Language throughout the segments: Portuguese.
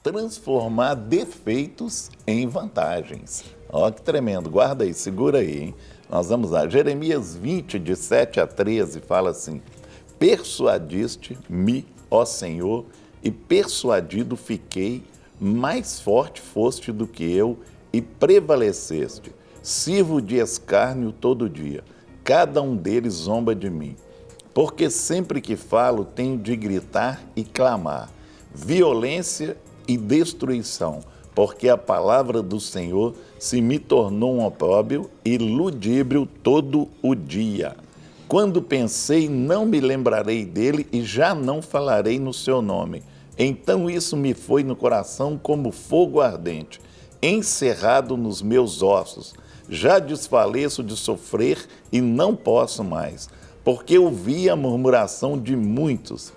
transformar defeitos em vantagens. Ó, que tremendo. Guarda aí, segura aí, hein? Nós vamos lá. Jeremias 20, de 7 a 13, fala assim: persuadiste-me, ó Senhor, e persuadido fiquei, mais forte foste do que eu, e prevaleceste. Sirvo de escárnio todo dia, cada um deles zomba de mim. Porque sempre que falo tenho de gritar e clamar, violência e destruição, porque a palavra do Senhor se me tornou um opróbrio e ludíbrio todo o dia. Quando pensei, não me lembrarei dele e já não falarei no seu nome. Então isso me foi no coração como fogo ardente, encerrado nos meus ossos. Já desfaleço de sofrer e não posso mais, porque ouvi a murmuração de muitos.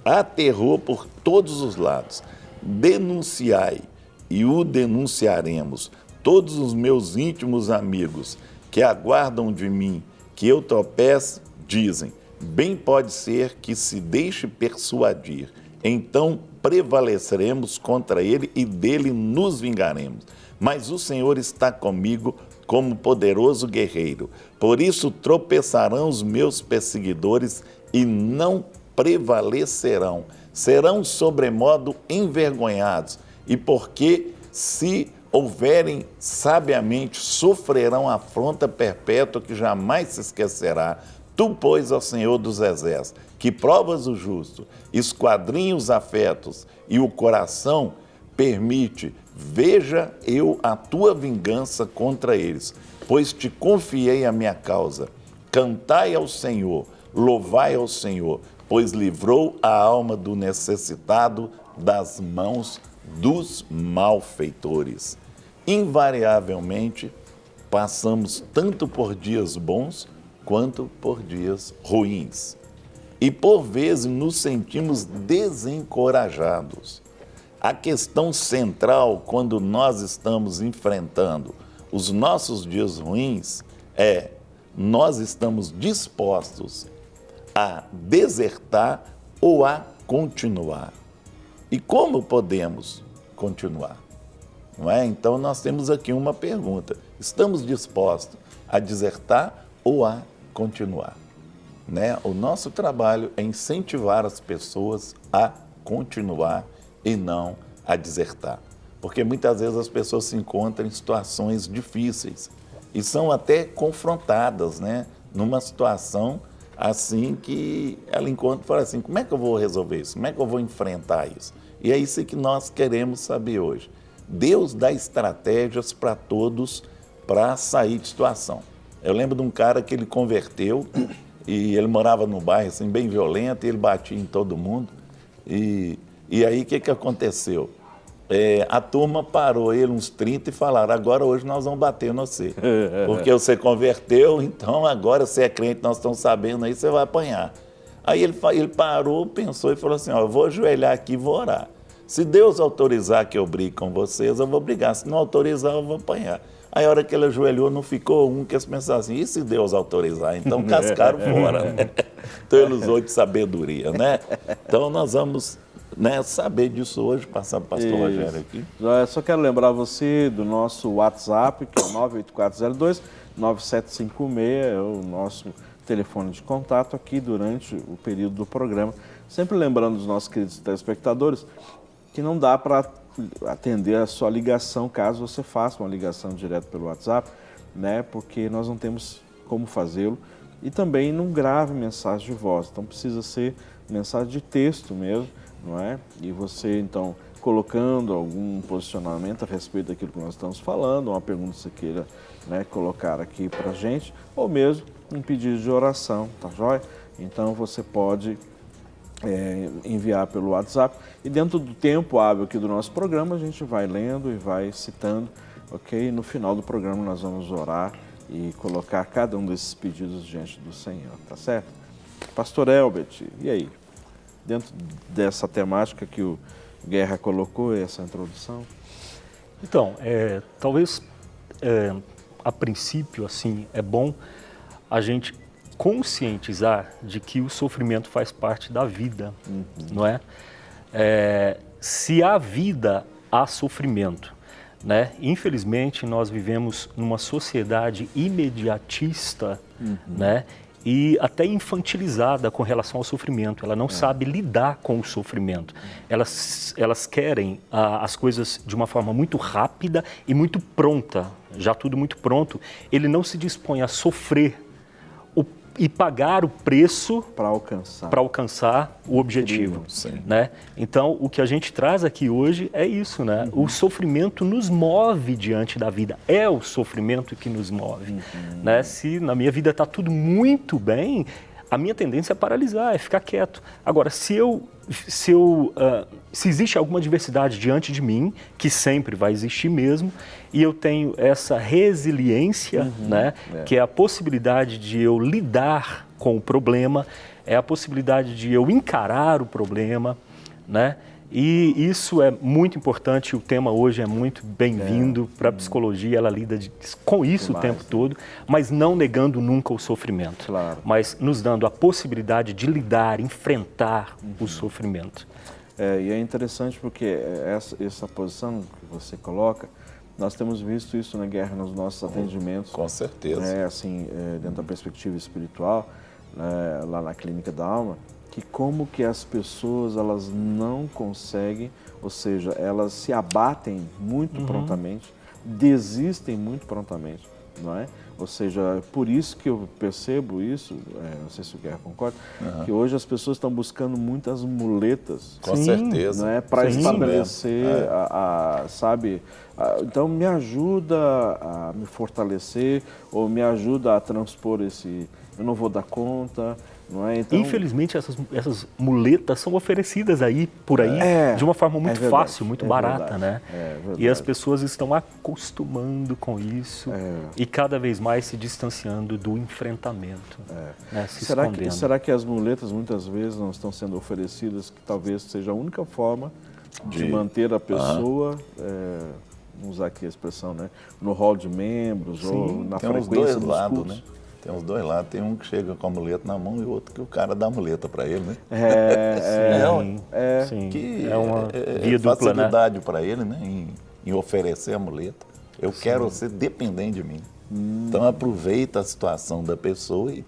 Há terror por todos os lados. Denunciai, e o denunciaremos, todos os meus íntimos amigos que aguardam de mim que eu tropece, dizem, bem pode ser que se deixe persuadir. Então prevaleceremos contra ele e dele nos vingaremos. Mas o Senhor está comigo como poderoso guerreiro. Por isso tropeçarão os meus perseguidores e não prevalecerão. Serão sobremodo envergonhados. E porque se houverem sabiamente, sofrerão afronta perpétua que jamais se esquecerá. Tu, pois, ó Senhor dos Exércitos, que provas o justo, esquadrinha os afetos e o coração, permite, veja eu a tua vingança contra eles, pois te confiei a minha causa. Cantai ao Senhor, louvai ao Senhor, pois livrou a alma do necessitado das mãos dos malfeitores. Invariavelmente, passamos tanto por dias bons quanto por dias ruins. E por vezes nos sentimos desencorajados. A questão central quando nós estamos enfrentando os nossos dias ruins é: nós estamos dispostos a desertar ou a continuar? E como podemos continuar? Não é? Então nós temos aqui uma pergunta: estamos dispostos a desertar ou a continuar? Né? O nosso trabalho é incentivar as pessoas a continuar e não a desertar. Porque muitas vezes as pessoas se encontram em situações difíceis e são até confrontadas, né? Numa situação assim que ela encontra e fala assim: como é que eu vou resolver isso? Como é que eu vou enfrentar isso? E é isso que nós queremos saber hoje. Deus dá estratégias para todos para sair de situação. Eu lembro de um cara que ele converteu e ele morava num bairro assim, bem violento, e ele batia em todo mundo. E aí o que aconteceu? A turma parou ele uns 30 e falaram: agora hoje nós vamos bater no você. Porque você converteu, então agora você é crente, nós estamos sabendo aí, você vai apanhar. Aí ele parou, pensou e falou assim: ó, eu vou ajoelhar aqui e vou orar. Se Deus autorizar que eu brigue com vocês, eu vou brigar. Se não autorizar, eu vou apanhar. Aí a hora que ele ajoelhou, não ficou um que eles pensaram assim: e se Deus autorizar? Então cascaram fora. Né? Então ele usou de sabedoria, né? Então nós vamos... saber disso hoje, passar para o pastor Rogério aqui. Eu só quero lembrar você do nosso WhatsApp, que é o 98402-9756, é o nosso telefone de contato aqui durante o período do programa. Sempre lembrando os nossos queridos telespectadores que não dá para atender a sua ligação, caso você faça uma ligação direto pelo WhatsApp, né? Porque nós não temos como fazê-lo. E também não grave mensagem de voz, então precisa ser mensagem de texto mesmo, não é? E você, então, colocando algum posicionamento a respeito daquilo que nós estamos falando, uma pergunta que você queira, né, colocar aqui para a gente, ou mesmo um pedido de oração, tá joia? Então, você pode enviar pelo WhatsApp e dentro do tempo hábil aqui do nosso programa, a gente vai lendo e vai citando, ok? No final do programa nós vamos orar e colocar cada um desses pedidos diante do Senhor, tá certo? Pastor Elbert, e aí? Dentro dessa temática que o Guerra colocou, essa introdução? Então, talvez a princípio, assim, é bom a gente conscientizar de que o sofrimento faz parte da vida, não é? se há vida, há sofrimento, né? Infelizmente, nós vivemos numa sociedade imediatista, né? E até infantilizada com relação ao sofrimento. Ela não sabe lidar com o sofrimento. Elas querem as coisas de uma forma muito rápida e muito pronta, já tudo muito pronto. Ele não se dispõe a sofrer e pagar o preço Para alcançar o objetivo. Sim. Né? Então, o que a gente traz aqui hoje é isso, né? O sofrimento nos move diante da vida. É o sofrimento que nos move. Né? Se na minha vida está tudo muito bem, a minha tendência é paralisar, é ficar quieto. Agora, se existe alguma adversidade diante de mim, que sempre vai existir mesmo, e eu tenho essa resiliência, né, que é a possibilidade de eu lidar com o problema, é a possibilidade de eu encarar o problema, né? E isso é muito importante, o tema hoje é muito bem-vindo para a psicologia, ela lida com isso o tempo todo, mas não negando nunca o sofrimento, mas nos dando a possibilidade de lidar, enfrentar o sofrimento. E é interessante porque essa posição que você coloca, nós temos visto isso na Guerra nos nossos atendimentos. Com certeza. Dentro da perspectiva espiritual, lá na Clínica da Alma, que como que as pessoas elas não conseguem, ou seja, elas se abatem muito prontamente, desistem muito prontamente, não é? Ou seja, por isso que eu percebo isso, não sei se o Guerra concorda, que hoje as pessoas estão buscando muitas muletas. Com certeza. Não é? Para estabelecer, então me ajuda a me fortalecer ou me ajuda a transpor esse, eu não vou dar conta. Não é? Então, infelizmente, essas muletas são oferecidas por aí de uma forma muito fácil, muito barata, né? E as pessoas estão acostumando com isso e cada vez mais se distanciando do enfrentamento, né? Será que as muletas muitas vezes não estão sendo oferecidas que talvez seja a única forma de manter a pessoa, vamos usar aqui a expressão, né? No hall de membros ou na frequência dos cultos? Né? Tem os dois lados, tem um que chega com a muleta na mão e outro que o cara dá a muleta para ele, né? Sim. Que é uma via dupla, né? Facilidade para ele, né? Em oferecer a muleta. Eu quero ser dependente de mim. Então aproveita a situação da pessoa e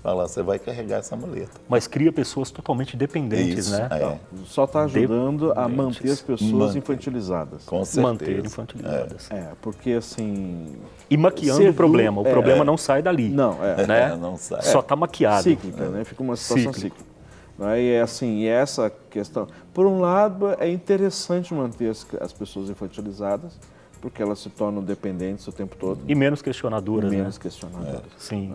fala, você vai carregar essa muleta. Mas cria pessoas totalmente dependentes, né? Só está ajudando a manter as pessoas infantilizadas. Com certeza. Manter infantilizadas. Porque assim... E maquiando o problema. O problema não sai dali. Não, né? Não sai. Só está maquiado. Cíclica, né? Fica uma situação cíclica. E essa questão... Por um lado, é interessante manter as pessoas infantilizadas, porque elas se tornam dependentes o tempo todo. E menos questionadoras, menos questionadoras. Sim.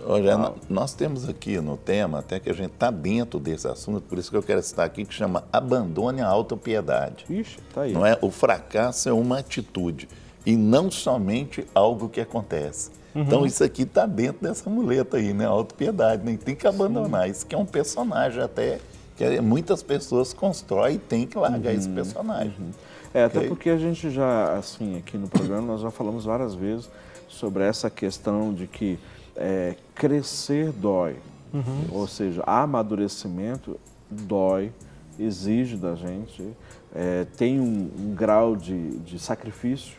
Olha, nós temos aqui no tema, até que a gente está dentro desse assunto, por isso que eu quero citar aqui, que chama Abandone a Autopiedade. Ixi, tá aí. Não é? O fracasso é uma atitude e não somente algo que acontece. Então isso aqui está dentro dessa muleta aí, né? A autopiedade, né? Tem que abandonar. Isso que é um personagem até que muitas pessoas constroem e tem que largar esse personagem. Até porque a gente já, assim, aqui no programa, nós já falamos várias vezes sobre essa questão de que crescer dói, ou seja, amadurecimento dói, exige da gente, tem um grau de sacrifício,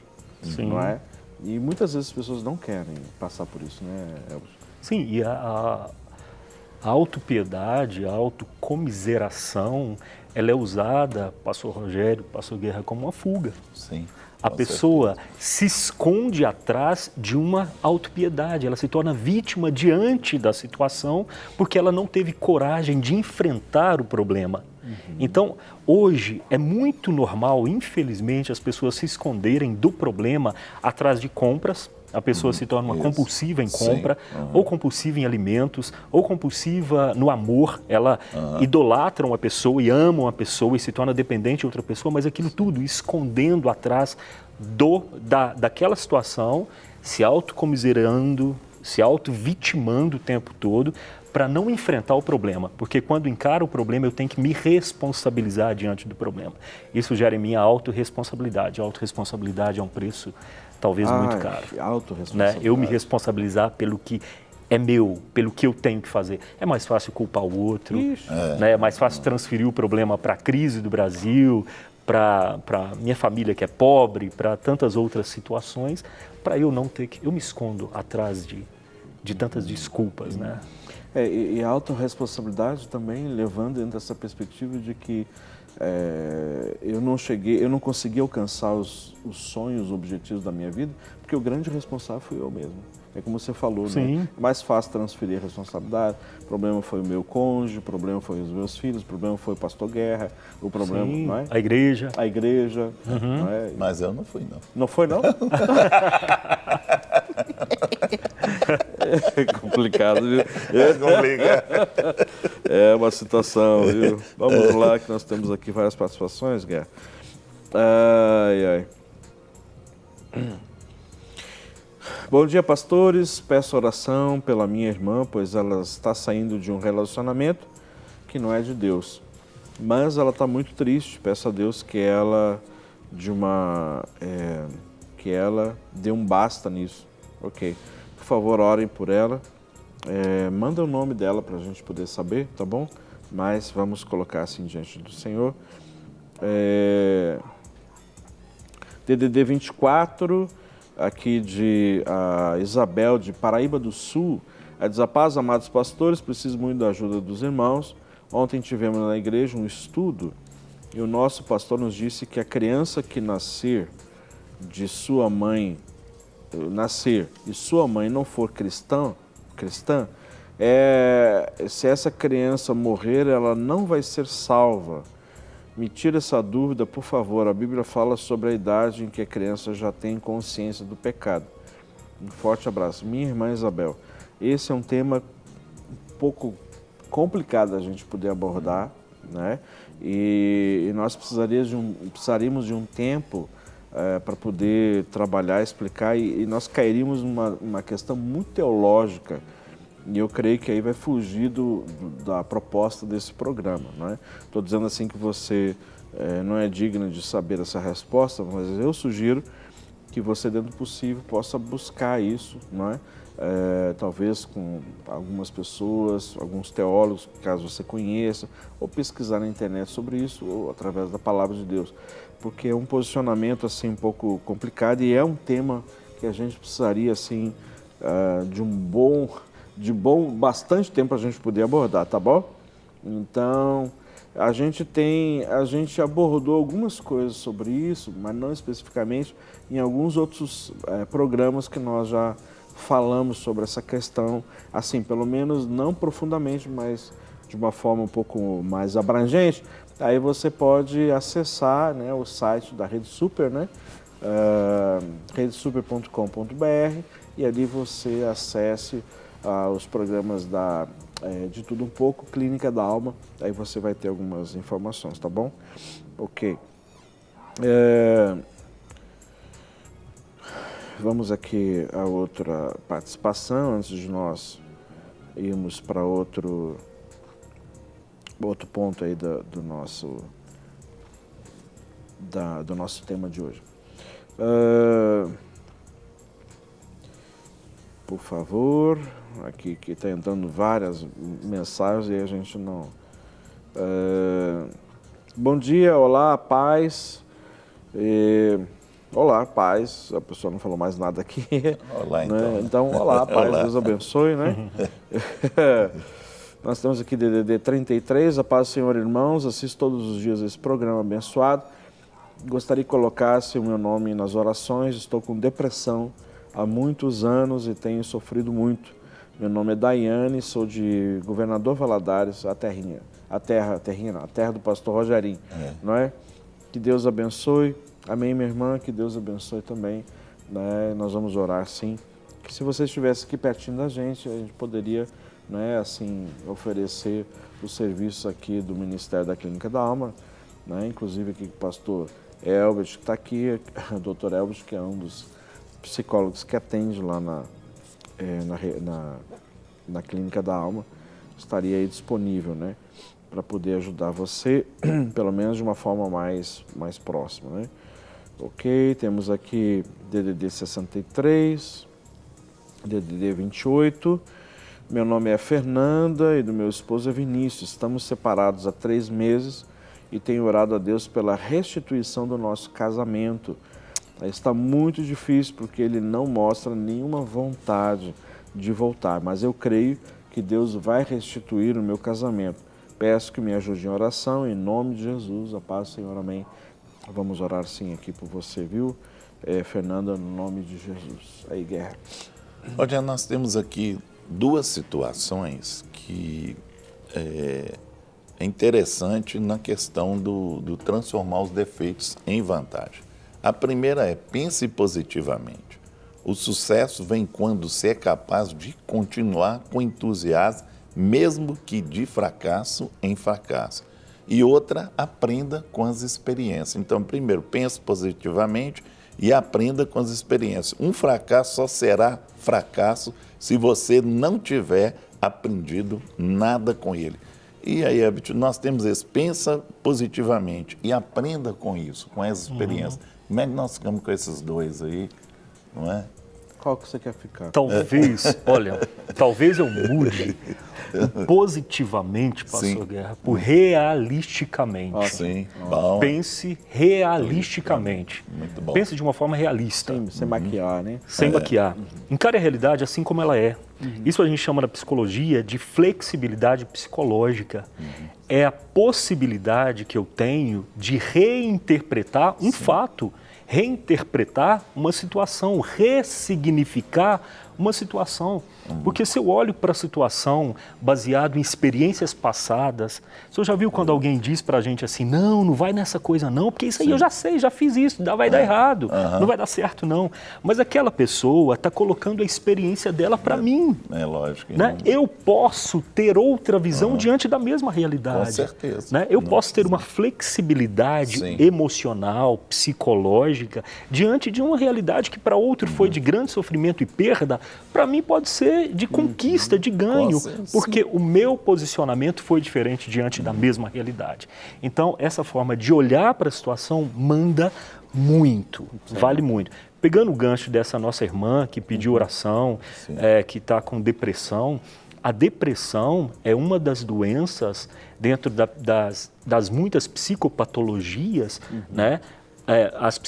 não é? E muitas vezes as pessoas não querem passar por isso, né, Elvis? Sim, e a autopiedade, a autocomiseração, ela é usada, pastor Rogério, pastor Guerra, como uma fuga. Sim. A pessoa se esconde atrás de uma autopiedade, ela se torna vítima diante da situação porque ela não teve coragem de enfrentar o problema. Então, hoje é muito normal, infelizmente, as pessoas se esconderem do problema atrás de compras. A pessoa se torna uma compulsiva em compra, ou compulsiva em alimentos, ou compulsiva no amor. Ela idolatra uma pessoa e ama uma pessoa e se torna dependente de outra pessoa, mas aquilo tudo escondendo atrás daquela situação, se autocomiserando, se auto-vitimando o tempo todo, para não enfrentar o problema. Porque quando encaro o problema, eu tenho que me responsabilizar diante do problema. Isso gera em mim a autorresponsabilidade. A autorresponsabilidade é um preço talvez muito caro. Autorresponsabilidade. Né? Eu me responsabilizar pelo que é meu, pelo que eu tenho que fazer. É mais fácil culpar o outro, né? É mais fácil transferir o problema para a crise do Brasil, para minha família que é pobre, para tantas outras situações, para eu não ter que... Eu me escondo atrás de tantas desculpas, né? E a autorresponsabilidade também levando dentro dessa perspectiva de que eu não consegui alcançar os sonhos, os objetivos da minha vida, porque o grande responsável fui eu mesmo. É como você falou, né? É mais fácil transferir a responsabilidade. O problema foi o meu cônjuge, o problema foi os meus filhos, o problema foi o pastor Guerra, o problema, não é? A igreja. A igreja. Não é? Mas eu não fui, não. Não foi, não? É complicado, viu? É complicado. É uma situação, viu? Vamos lá, que nós temos aqui várias participações, Guerra. Ai, ai. Bom dia, pastores. Peço oração pela minha irmã, pois ela está saindo de um relacionamento que não é de Deus. Mas ela está muito triste. Peço a Deus que ela dê um basta nisso. Ok. Por favor, orem por ela. Manda o nome dela para a gente poder saber, tá bom? Mas vamos colocar assim diante do Senhor. DDD 24, aqui de Isabel, de Paraíba do Sul. A desapaz, amados pastores, preciso muito da ajuda dos irmãos. Ontem tivemos na igreja um estudo e o nosso pastor nos disse que a criança que nascer e sua mãe não for cristã, se essa criança morrer, ela não vai ser salva. Me tira essa dúvida, por favor. A Bíblia fala sobre a idade em que a criança já tem consciência do pecado. Um forte abraço. Minha irmã Isabel, esse é um tema um pouco complicado da gente poder abordar, né? E nós precisaríamos de um tempo para poder trabalhar, explicar, e nós cairíamos numa questão muito teológica, e eu creio que aí vai fugir da proposta desse programa, não é? Estou dizendo assim que você não é digno de saber essa resposta, mas eu sugiro que você, dentro do possível, possa buscar isso, não é? Talvez com algumas pessoas, alguns teólogos, caso você conheça, ou pesquisar na internet sobre isso, ou através da Palavra de Deus, porque é um posicionamento assim um pouco complicado e é um tema que a gente precisaria assim de bastante tempo para a gente poder abordar, tá bom? Então, a gente abordou algumas coisas sobre isso, mas não especificamente, em alguns outros programas que nós já falamos sobre essa questão, assim, pelo menos não profundamente, mas de uma forma um pouco mais abrangente. Aí você pode acessar, né, o site da Rede Super, né, redesuper.com.br, e ali você acesse os programas de Tudo Um Pouco, Clínica da Alma, aí você vai ter algumas informações, tá bom? Ok. Vamos aqui a outra participação, antes de nós irmos para outro ponto aí do nosso tema de hoje. Por favor, aqui que está entrando várias mensagens e a gente não... Bom dia, olá, paz. Olá, paz. A pessoa não falou mais nada aqui. Olá, então. Né? Então, olá, paz. Olá. Deus abençoe, né? Nós temos aqui DDD 33. A paz do Senhor, irmãos. Assisto todos os dias esse programa abençoado. Gostaria que colocasse o meu nome nas orações. Estou com depressão há muitos anos e tenho sofrido muito. Meu nome é Daiane, sou de Governador Valadares, a terra do pastor Rogerinho, não é? Que Deus abençoe. Amém, minha irmã, que Deus abençoe também, né? Nós vamos orar, sim. Que se você estivesse aqui pertinho da gente, a gente poderia, né, assim, oferecer os serviços aqui do Ministério da Clínica da Alma, né? Inclusive aqui o pastor Elbert, que está aqui, o doutor Elbert, que é um dos psicólogos que atende lá na Clínica da Alma, estaria aí disponível, né, para poder ajudar você, pelo menos de uma forma mais próxima, né? Ok, temos aqui DDD 63, DDD 28, Meu nome é Fernanda e do meu esposo é Vinícius. Estamos separados há 3 meses e tenho orado a Deus pela restituição do nosso casamento. Está muito difícil porque ele não mostra nenhuma vontade de voltar, mas eu creio que Deus vai restituir o meu casamento. Peço que me ajude em oração, em nome de Jesus. A paz, Senhor, amém. Vamos orar sim aqui por você, viu, Fernanda, no nome de Jesus. Aí, Guerra. Olha, nós temos aqui 2 situações que é interessante na questão do transformar os defeitos em vantagem. A primeira é: pense positivamente. O sucesso vem quando você é capaz de continuar com entusiasmo, mesmo que de fracasso em fracasso. E outra, aprenda com as experiências. Então, primeiro, pense positivamente e aprenda com as experiências. Um fracasso só será fracasso se você não tiver aprendido nada com ele. E aí, Herbert, nós temos esse: pensa positivamente e aprenda com isso, com essas experiências. Como é que nós ficamos com esses 2 aí, não é? Qual que você quer ficar? Talvez, olha, talvez eu mude positivamente, pastor Guerra, por realisticamente. Sim, bom. Pense realisticamente. Muito bom. Pense de uma forma realista. Sem maquiar, né? Sem maquiar. Encare a realidade assim como ela é. Isso a gente chama na psicologia de flexibilidade psicológica. É a possibilidade que eu tenho de reinterpretar um fato, reinterpretar uma situação, ressignificar uma situação. Porque se eu olho para a situação baseado em experiências passadas, você já viu quando alguém diz para a gente assim: não vai nessa coisa não, porque isso aí eu já sei, já fiz isso, vai dar errado, não vai dar certo não. Mas aquela pessoa está colocando a experiência dela para mim. É lógico. Né? Eu posso ter outra visão diante da mesma realidade. Com certeza. Né? Eu posso ter uma flexibilidade emocional, psicológica, diante de uma realidade que para outro foi de grande sofrimento e perda, para mim pode ser de conquista, de ganho, porque o meu posicionamento foi diferente diante da mesma realidade. Então, essa forma de olhar para a situação manda muito, vale muito. Pegando o gancho dessa nossa irmã que pediu oração, que está com depressão, a depressão é uma das doenças dentro das muitas psicopatologias, né? As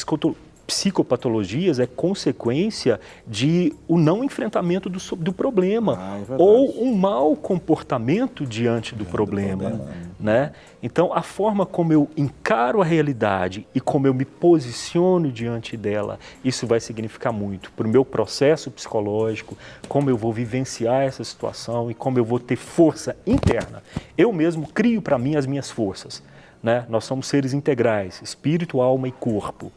psicopatologias é consequência de o não enfrentamento do problema ou um mau comportamento diante do problema, né? Então, a forma como eu encaro a realidade e como eu me posiciono diante dela, isso vai significar muito para o meu processo psicológico, como eu vou vivenciar essa situação e como eu vou ter força interna. Eu mesmo crio para mim as minhas forças, né? Nós somos seres integrais, espírito, alma e corpo.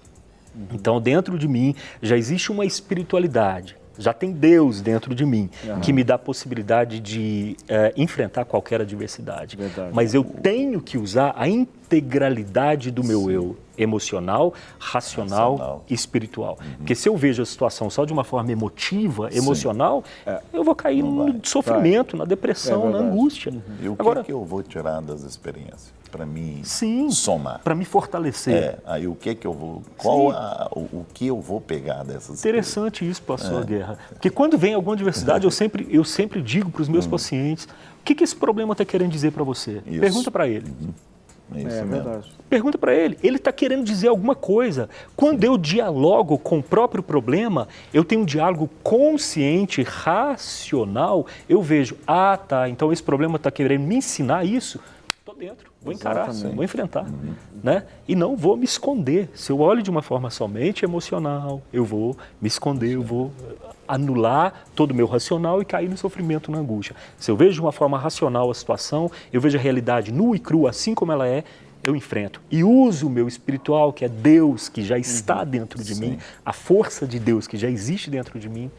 Então, dentro de mim já existe uma espiritualidade, já tem Deus dentro de mim, que me dá a possibilidade de enfrentar qualquer adversidade. Mas eu tenho que usar a integralidade do meu eu, emocional, racional e espiritual. Porque se eu vejo a situação só de uma forma emotiva, emocional, eu vou cair no sofrimento, na depressão, na angústia. E o que eu vou tirar das experiências? Para mim somar. Para me fortalecer. Aí o que eu vou... o que eu vou pegar dessas Interessante isso, pastor Guerra. Porque quando vem alguma adversidade, eu sempre digo para os meus pacientes: o que esse problema está querendo dizer para você? Isso. Pergunta para ele. É verdade. Pergunta para ele. Ele está querendo dizer alguma coisa. Quando eu dialogo com o próprio problema, eu tenho um diálogo consciente, racional, eu vejo: então esse problema está querendo me ensinar isso. Estou dentro, vou encarar, vou enfrentar, né? E não vou me esconder. Se eu olho de uma forma somente emocional, eu vou me esconder, eu vou anular todo o meu racional e cair no sofrimento, na angústia. Se eu vejo de uma forma racional a situação, eu vejo a realidade nua e crua, assim como ela é, eu enfrento. E uso o meu espiritual, que é Deus, que já está dentro de mim, a força de Deus que já existe dentro de mim,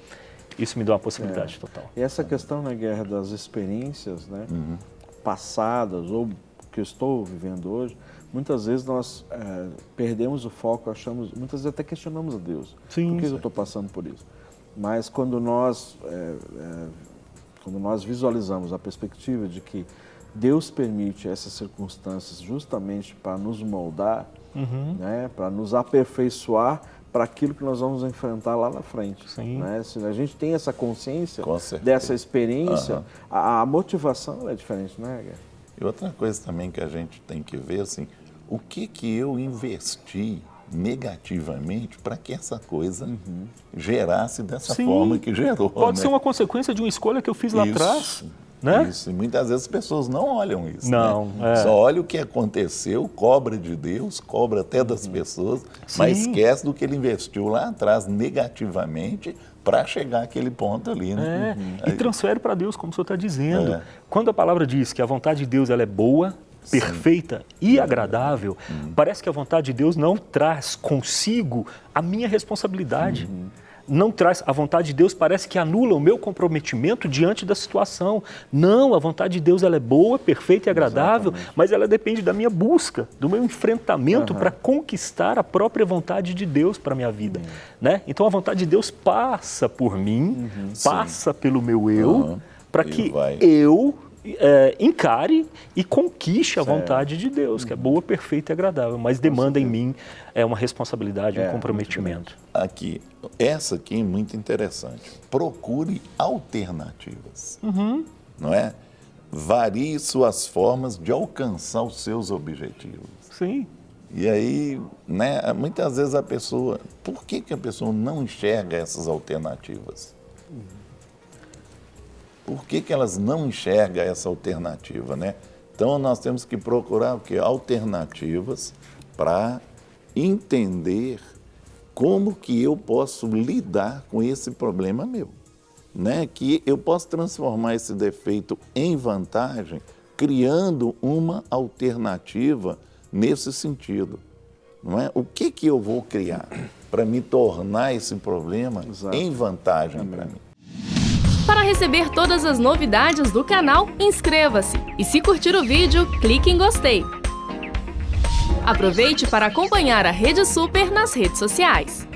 isso me dá uma possibilidade total. E essa questão na guerra das experiências, né? Passadas ou que eu estou vivendo hoje, muitas vezes nós perdemos o foco, muitas vezes até questionamos a Deus. Por que eu estou passando por isso? Mas quando nós visualizamos a perspectiva de que Deus permite essas circunstâncias justamente para nos moldar, né, para nos aperfeiçoar, para aquilo que nós vamos enfrentar lá na frente. Sim. Né? Se a gente tem essa consciência Com certeza. dessa experiência, a motivação é diferente, né, Guerra? E outra coisa também que a gente tem que ver, assim, o que eu investi negativamente para que essa coisa gerasse dessa Sim. forma que gerou. Pode né? ser uma consequência de uma escolha que eu fiz lá atrás. Né? Isso, e muitas vezes as pessoas não olham isso. Não, né? Só olha o que aconteceu, cobra de Deus, cobra até das pessoas, mas Sim. esquece do que ele investiu lá atrás negativamente para chegar àquele ponto ali. Né? E transfere para Deus, como o senhor está dizendo. É. Quando a palavra diz que a vontade de Deus ela é boa, perfeita e agradável, parece que a vontade de Deus não traz consigo a minha responsabilidade. Não traz, a vontade de Deus parece que anula o meu comprometimento diante da situação. Não, a vontade de Deus ela é boa, perfeita e agradável, mas ela depende da minha busca, do meu enfrentamento para conquistar a própria vontade de Deus para a minha vida. Né? Então a vontade de Deus passa por mim, passa pelo meu eu, para que eu encare e conquiste a vontade de Deus, que é boa, perfeita e agradável, mas demanda em mim uma responsabilidade, um comprometimento. Aqui, essa aqui é muito interessante. Procure alternativas, não é? Varie suas formas de alcançar os seus objetivos. Sim. E aí, né, muitas vezes a pessoa... Por que a pessoa não enxerga essas alternativas? Por que elas não enxergam essa alternativa, né? Então, nós temos que procurar o quê? Alternativas para entender como que eu posso lidar com esse problema meu, né? Que eu posso transformar esse defeito em vantagem, criando uma alternativa nesse sentido, não é? O que eu vou criar para me tornar esse problema em vantagem para mim? Para receber todas as novidades do canal, inscreva-se e se curtir o vídeo, clique em gostei. Aproveite para acompanhar a Rede Super nas redes sociais.